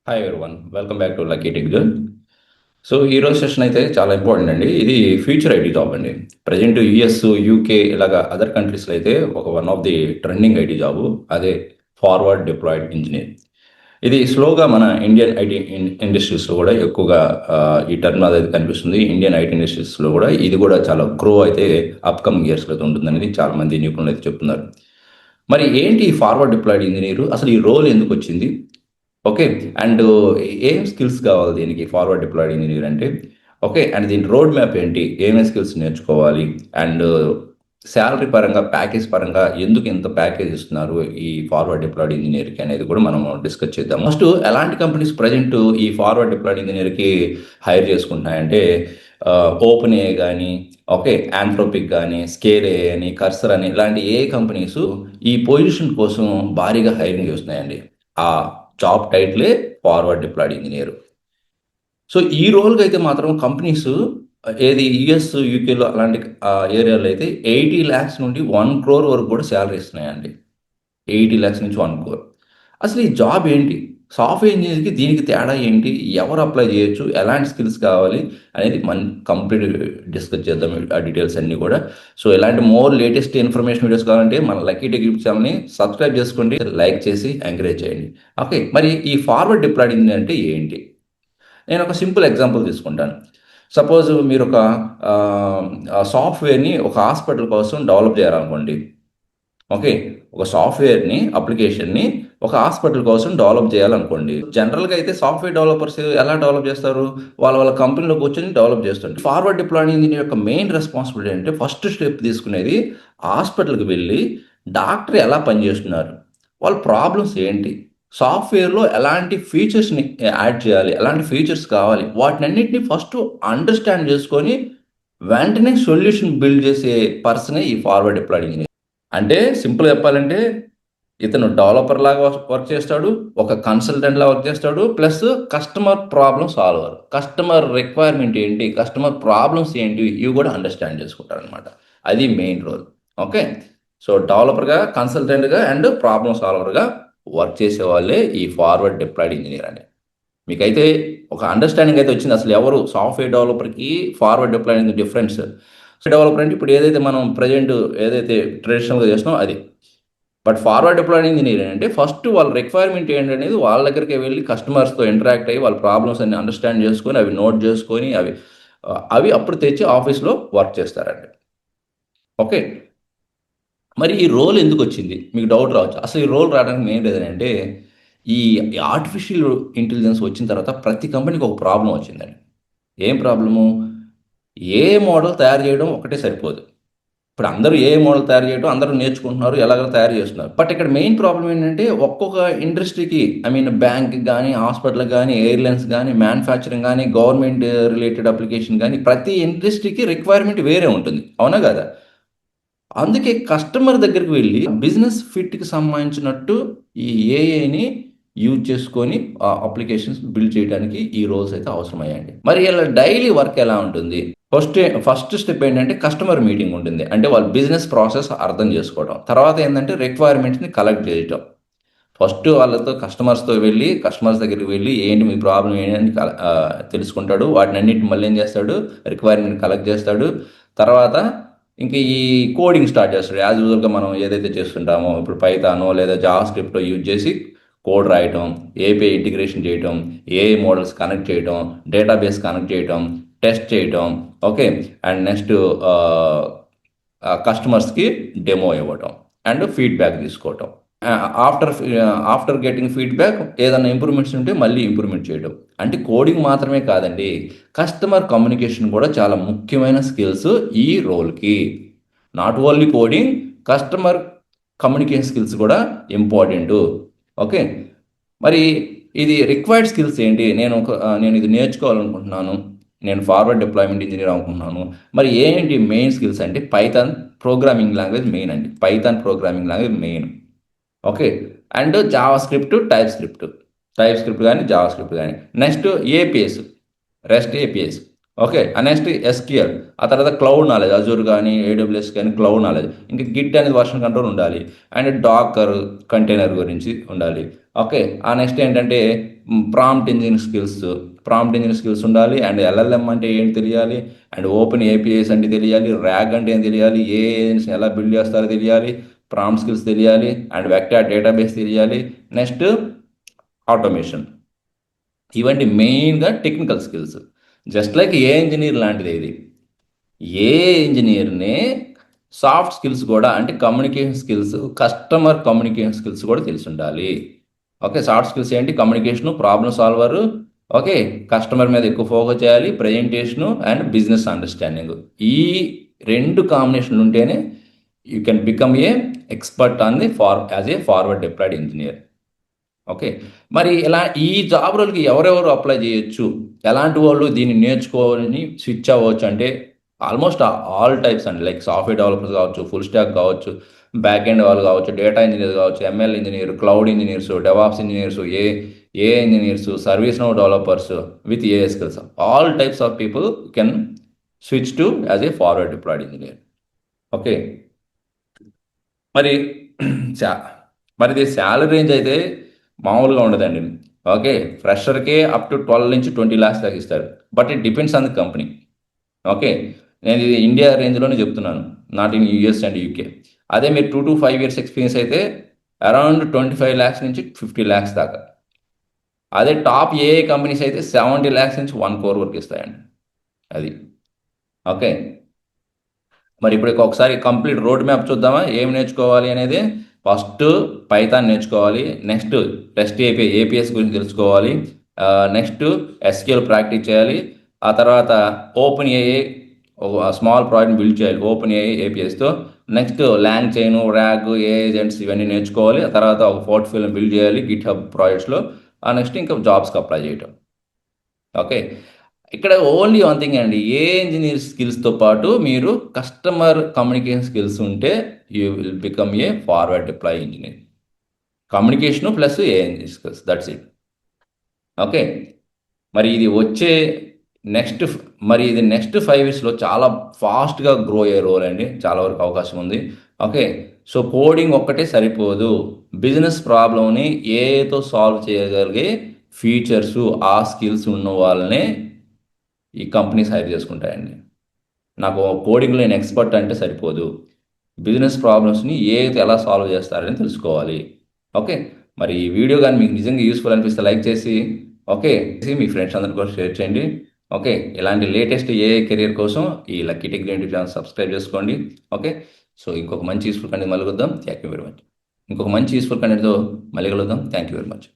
Hi everyone, welcome back to lucky tech girl. So ఈరోజు session అయితే చాలా important అండి. ఇది ఫ్యూచర్ ఐటీ జాబ్ అండి. ప్రజెంట్ యుఎస్, యూకే ఇలాగా అదర్ కంట్రీస్లో అయితే one of the trending IT job అదే ఫార్వర్డ్ డిప్లాయిడ్ ఇంజనీర్. ఇది స్లోగా మన ఇండియన్ ఐటీ ఇండస్ట్రీస్లో కూడా ఎక్కువగా ఈ టర్మ్ అనేది కనిపిస్తుంది. ఇండియన్ ఐటీ ఇండస్ట్రీస్లో కూడా ఇది కూడా చాలా గ్రో అయితే అప్కమింగ్ ఇయర్స్లో అయితే ఉంటుందనేది చాలా మంది నిపుణులు అయితే చెప్తున్నారు. మరి ఏంటి ఈ ఫార్వర్డ్ డిప్లాయిడ్ ఇంజనీర్, అసలు ఈ రోల్ ఎందుకు వచ్చింది? ఓకే. అండ్ ఏం స్కిల్స్ కావాలి దీనికి ఫార్వర్డ్ డిప్లాయిడ్ ఇంజనీర్ అంటే? ఓకే. అండ్ దీని రోడ్ మ్యాప్ ఏంటి? ఏమేమి స్కిల్స్ నేర్చుకోవాలి? అండ్ శాలరీ పరంగా, ప్యాకేజ్ పరంగా ఎందుకు ఇంత ప్యాకేజ్ ఇస్తున్నారు ఈ ఫార్వర్డ్ డిప్లాయిడ్ ఇంజనీర్కి అనేది కూడా మనం డిస్కస్ చేద్దాం. ఫస్ట్ ఎలాంటి కంపెనీస్ ప్రజెంట్ ఈ ఫార్వర్డ్ డిప్లాయిడ్ ఇంజనీర్కి హైర్ చేసుకుంటున్నాయంటే ఓపెన్ ఏ కానీ, ఓకే, ఆంథ్రోపిక్ కానీ, స్కేల్ ఏ అని, కర్సర్ అని ఇలాంటి ఏ కంపెనీస్ ఈ పొజిషన్ కోసం భారీగా హైరింగ్ చేస్తున్నాయండి. ఆ జాబ్ టైటిలే ఫార్వర్డ్ డిప్లాయిడ్ ఇంజనీర్. సో ఈ రోల్కి అయితే మాత్రం కంపెనీస్ ఏది యుఎస్, యూకేలో అలాంటి ఏరియాలో అయితే 80 lakhs నుండి 1 crore వరకు కూడా శాలరీ ఇస్తున్నాయండి. 80 lakhs నుంచి 1 crore. అసలు ఈ జాబ్ ఏంటి? సాఫ్ట్వేర్ ఇంజనీర్కి దీనికి తేడా ఏంటి? ఎవరు అప్లై చేయొచ్చు? ఎలాంటి స్కిల్స్ కావాలి అనేది కంప్లీట్ డిస్కస్ చేద్దాం ఆ డీటెయిల్స్ అన్నీ కూడా. సో ఇలాంటి మోర్ లేటెస్ట్ ఇన్ఫర్మేషన్ వీడియోస్ కావాలంటే మన లక్కీ టెక్ యూట్యూబ్ ఛానల్ని సబ్స్క్రైబ్ చేసుకోండి, లైక్ చేసి ఎంకరేజ్ చేయండి. ఓకే, మరి ఈ ఫార్వర్డ్ డిప్లాయిడ్ ఇంజనీర్ అంటే ఏంటి? నేను ఒక సింపుల్ ఎగ్జాంపుల్ తీసుకుంటాను. సపోజ్ మీరు ఒక సాఫ్ట్వేర్ని ఒక హాస్పిటల్ కోసం డెవలప్ చేయాలనుకోండి. ఓకే, ఒక సాఫ్ట్వేర్ని, అప్లికేషన్ని ఒక హాస్పిటల్ కోసం డెవలప్ చేయాలనుకోండి. జనరల్గా అయితే సాఫ్ట్వేర్ డెవలపర్స్ ఎలా డెవలప్ చేస్తారు? వాళ్ళ కంపెనీలో కూర్చొని డెవలప్ చేస్తుంటారు. ఫార్వర్డ్ డిప్లాయిడ్ ఇంజనీర్ యొక్క మెయిన్ రెస్పాన్సిబిలిటీ అంటే ఫస్ట్ స్టెప్ తీసుకునేది హాస్పిటల్కి వెళ్ళి డాక్టర్ ఎలా పనిచేస్తున్నారు, వాళ్ళ ప్రాబ్లమ్స్ ఏంటి, సాఫ్ట్వేర్లో ఎలాంటి ఫీచర్స్ని యాడ్ చేయాలి, ఎలాంటి ఫీచర్స్ కావాలి, వాటినన్నింటినీ ఫస్ట్ అండర్స్టాండ్ చేసుకొని వెంటనే సొల్యూషన్ బిల్డ్ చేసే పర్సనే ఈ ఫార్వర్డ్ డిప్లాయిడ్ ఇంజనీర్. అంటే సింపుల్ చెప్పాలంటే ఇతను డెవలపర్ లాగా వర్క్ చేస్తాడు, ఒక కన్సల్టెంట్ లాగా వర్క్ చేస్తాడు, plus customer problem solver. Customer requirement ఏంటి, కస్టమర్ ప్రాబ్లమ్స్ ఏంటి, ఇవి కూడా అండర్స్టాండ్ చేసుకుంటారు అనమాట. అది మెయిన్ రోల్. ఓకే, సో డెవలపర్గా, కన్సల్టెంట్గా అండ్ ప్రాబ్లమ్ సాల్వర్గా వర్క్ చేసే వాళ్ళే ఈ ఫార్వర్డ్ డిప్లాయిడ్ ఇంజనీర్ అని. మీకైతే ఒక అండర్స్టాండింగ్ అయితే వచ్చింది అసలు ఎవరు సాఫ్ట్వేర్ డెవలపర్కి ఫార్వర్డ్ డిప్లాయిడ్ డిఫరెన్స్. డెవలపర్ అంటే ఇప్పుడు ఏదైతే మనం ప్రజెంట్ ఏదైతే ట్రెడిషనల్గా చేస్తున్నామో అది. బట్ ఫార్వర్డ్ డిప్లాయిడ్ ఇంజనీర్ అంటే ఫస్ట్ వాళ్ళ రిక్వైర్మెంట్ ఏంటనేది వాళ్ళ దగ్గరికి వెళ్ళి కస్టమర్స్తో ఇంటరాక్ట్ అయ్యి వాళ్ళ ప్రాబ్లమ్స్ అన్ని అండర్స్టాండ్ చేసుకొని అవి నోట్ చేసుకొని అవి అప్పుడు తెచ్చి ఆఫీస్లో వర్క్ చేస్తారండి. ఓకే, మరి ఈ రోల్ ఎందుకు వచ్చింది మీకు డౌట్ రావచ్చు. అసలు ఈ రోల్ రావడానికి మెయిన్ రీజన్ అంటే ఈ ఆర్టిఫిషియల్ ఇంటెలిజెన్స్ వచ్చిన తర్వాత ప్రతి కంపెనీకి ఒక ప్రాబ్లం వచ్చిందండి. ఏం ప్రాబ్లము? ఏ మోడల్ తయారు చేయడం ఒకటే సరిపోదు. ఇప్పుడు అందరూ ఏ మోడల్ తయారు చేయడం అందరూ నేర్చుకుంటున్నారు, ఎలాగో తయారు చేస్తున్నారు. బట్ ఇక్కడ మెయిన్ ప్రాబ్లం ఏంటంటే ఒక్కొక్క ఇండస్ట్రీకి, ఐ మీన్ బ్యాంక్ కానీ, హాస్పిటల్ కానీ, ఎయిర్లైన్స్ కానీ, మ్యానుఫ్యాక్చరింగ్ కానీ, గవర్నమెంట్ రిలేటెడ్ అప్లికేషన్ కానీ ప్రతి ఇండస్ట్రీకి రిక్వైర్మెంట్ వేరే ఉంటుంది. అవునా కదా? అందుకే కస్టమర్ దగ్గరికి వెళ్ళి బిజినెస్ ఫిట్కి సంబంధించినట్టు ఈ ఏఐని యూజ్ చేసుకొని అప్లికేషన్స్ బిల్డ్ చేయడానికి ఈ రోల్స్ అయితే అవసరమయ్యాయండి. మరి ఇలా డైలీ వర్క్ ఎలా ఉంటుంది? ఫస్ట్ స్టెప్ ఏంటంటే కస్టమర్ మీటింగ్ ఉంటుంది. అంటే వాళ్ళ బిజినెస్ ప్రాసెస్ అర్థం చేసుకోవడం. తర్వాత ఏంటంటే రిక్వైర్మెంట్స్ని కలెక్ట్ చేయటం. ఫస్ట్ వాళ్ళతో కస్టమర్స్ దగ్గరికి వెళ్ళి ఏంటి మీ ప్రాబ్లం ఏంటి అని తెలుసుకుంటాడు. వాటిని అన్నింటిని మళ్ళీ ఏం చేస్తాడు, రిక్వైర్మెంట్ కలెక్ట్ చేస్తాడు. తర్వాత ఇంకా ఈ కోడింగ్ స్టార్ట్ చేస్తాడు. యాజ్ యూజువల్గా మనం ఏదైతే చేస్తుంటామో ఇప్పుడు పైథానో లేదా జావా స్క్రిప్ట్ యూజ్ చేసి కోడ్ రాయటం, ఏపీఐ ఇంటిగ్రేషన్ చేయటం, ఏఐ మోడల్స్ కనెక్ట్ చేయటం, డేటాబేస్ కనెక్ట్ చేయటం, టెస్ట్ చేయటం. ఓకే, అండ్ నెక్స్ట్ కస్టమర్స్కి డెమో ఇవ్వటం అండ్ ఫీడ్బ్యాక్ తీసుకోవటం. ఆఫ్టర్ ఆఫ్టర్ గెటింగ్ ఫీడ్బ్యాక్ ఏదైనా ఇంప్రూవ్మెంట్స్ ఉంటే మళ్ళీ ఇంప్రూవ్మెంట్ చేయడం. అంటే కోడింగ్ మాత్రమే కాదండి, కస్టమర్ కమ్యూనికేషన్ కూడా చాలా ముఖ్యమైన స్కిల్స్ ఈ రోల్కి. Not only coding, customer communication skills కూడా ఇంపార్టెంట్. ఓకే, మరి ఇది రిక్వైర్డ్ స్కిల్స్ ఏంటి? నేను ఇది నేర్చుకోవాలనుకుంటున్నాను, నేను ఫార్వర్డ్ డిప్లాయ్మెంట్ ఇంజనీర్ అనుకుంటున్నాను. మరి ఏంటి మెయిన్ స్కిల్స్ అంటే పైథాన్ ప్రోగ్రామింగ్ లాంగ్వేజ్ మెయిన్ అండి. Python programming language main. Okay, and Java script, type script కానీ, జావా స్క్రిప్ట్ కానీ. Next APS, rest APS. Okay, next SQL. ఆ తర్వాత క్లౌడ్ నాలెడ్జ్, అజూర్ కానీ, ఏడబ్ల్యూఎస్ కానీ క్లౌడ్ నాలెడ్జ్. ఇంకా Git అనేది వర్షన్ కంట్రోల్ ఉండాలి. అండ్ డాకర్ కంటైనర్ గురించి ఉండాలి. ఓకే, ఆ నెక్స్ట్ ఏంటంటే ప్రాంప్ట్ ఇంజిన్ స్కిల్స్ ఉండాలి. అండ్ ఎల్ఎల్ఎం అంటే ఏంటి తెలియాలి. అండ్ ఓపెన్ ఏపీఐస్ అంటే తెలియాలి. ర్యాగ్ అంటే ఏం తెలియాలి. ఏ ఏజెంట్స్ని ఎలా బిల్డ్ చేస్తారో తెలియాలి. ప్రాంప్ట్ స్కిల్స్ తెలియాలి. అండ్ వెక్టార్ డేటాబేస్ తెలియాలి. Next automation. ఇవన్నీ మెయిన్గా టెక్నికల్ స్కిల్స్. జస్ట్ లైక్ ఏ ఇంజనీర్ లాంటిది ఇది. ఏ ఇంజనీర్ని సాఫ్ట్ స్కిల్స్ కూడా, అంటే communication skills, customer communication skills కూడా తెలిసి ఉండాలి. ఓకే, సాఫ్ట్ స్కిల్స్ ఏంటి? కమ్యూనికేషను, ప్రాబ్లమ్ సాల్వరు, ఓకే, కస్టమర్ మీద ఎక్కువ ఫోకస్ చేయాలి, ప్రజెంటేషను అండ్ బిజినెస్ అండర్స్టాండింగ్. ఈ రెండు కాంబినేషన్లు ఉంటేనే you can become a expert on the as a forward deployed engineer. Okay, మరి ఇలా ఈ జాబ్ రోల్కి ఎవరెవరు అప్లై చేయొచ్చు, ఎలాంటి వాళ్ళు దీన్ని నేర్చుకోవాలని స్విచ్ అవ్వచ్చు అంటే ఆల్మోస్ట్ ఆల్ టైప్స్ అండి. లైక్ సాఫ్ట్వేర్ డెవలపర్స్ కావచ్చు, ఫుల్ స్టాక్ కావచ్చు, బ్యాక్ ఎండ్ వాళ్ళు కావచ్చు, డేటా ఇంజనీర్ కావచ్చు, ML engineer, cloud engineers, DevOps engineers, a engineers, ServiceNow developers with a skills, all types of people can switch to as a forward deployed engineer. Okay, మరి మరి ఇది salary range అయితే మామూలుగా ఉండదండి. Okay, ఫ్రెషర్కే up to 12 నుంచి 20 lakhs దాకా ఇస్తారు. But it depends on the company. Okay, నేను ఇది ఇండియా రేంజ్లోనే చెప్తున్నాను, not in US and UK. అదే మీరు 2 to 5 years ఎక్స్పీరియన్స్ అయితే అరౌండ్ 25 lakhs నుంచి 50 lakhs దాకా. అదే టాప్ ఏ కంపెనీస్ అయితే 70 lakhs నుంచి 1 crore వరకు ఇస్తాయండి. అది ఓకే. మరి ఇప్పుడు ఒకసారి కంప్లీట్ రోడ్ మ్యాప్ చూద్దామా, ఏం నేర్చుకోవాలి అనేది. ఫస్ట్ పైథాన్ నేర్చుకోవాలి. నెక్స్ట్ రెస్ట్ ఏపీఎస్ గురించి తెలుసుకోవాలి. నెక్స్ట్ ఎస్క్యూఎల్ ప్రాక్టీస్ చేయాలి. ఆ తర్వాత ఓపెన్ ఏఐ ఒక స్మాల్ ప్రాజెక్ట్ బిల్డ్ చేయాలి ఓపెన్ ఏఐ ఏపీఎస్తో. Next LangChain, RAG, agents ఇవన్నీ నేర్చుకోవాలి. ఆ తర్వాత ఒక పోర్ట్ఫోలియో బిల్డ్ చేయాలి గిట్ హబ్ ప్రాజెక్ట్స్లో. నెక్స్ట్ ఇంకా జాబ్స్కి అప్లై చేయటం. ఓకే, ఇక్కడ ఓన్లీ వన్ థింగ్ అండి, ఏ ఇంజనీర్ స్కిల్స్తో పాటు మీరు కస్టమర్ కమ్యూనికేషన్ స్కిల్స్ ఉంటే you will become a forward deploy engineer. Communication plus A engineer skills, that's it. Okay, మరి ఇది వచ్చే నెక్స్ట్ మరి ఇది నెక్స్ట్ 5 yearsలో చాలా ఫాస్ట్గా గ్రో అయ్యే రోల్ అండి, చాలా వరకు అవకాశం ఉంది. ఓకే, సో కోడింగ్ ఒక్కటే సరిపోదు. బిజినెస్ ప్రాబ్లమ్ని ఏతో సాల్వ్ చేయగలిగే ఫీచర్స్, ఆ స్కిల్స్ ఉన్న వాళ్ళనే ఈ కంపెనీస్ హైర్ చేసుకుంటాయండి. నాకు కోడింగ్లో నేను ఎక్స్పర్ట్ అంటే సరిపోదు, బిజినెస్ ప్రాబ్లమ్స్ని ఎలా సాల్వ్ చేస్తారని తెలుసుకోవాలి. ఓకే, మరి ఈ వీడియో కానీ మీకు నిజంగా యూస్ఫుల్ అనిపిస్తే లైక్ చేసి, ఓకే, మీ ఫ్రెండ్స్ అందరికీ కూడా షేర్ చేయండి. ఓకే, ఇలాంటి లేటెస్ట్ కెరియర్ కోసం ఈ lucky tech YouTube channel subscribe చేసుకోండి. ఓకే, సో ఇంకొక మంచి యూస్ఫుల్ కంటెంట్ మళ్ళీ కలుద్దాం. Thank you very much. ఇంకొక మంచి యూస్ఫుల్ కంటెంట్తో మళ్ళీ కలుద్దాం. Thank you very much.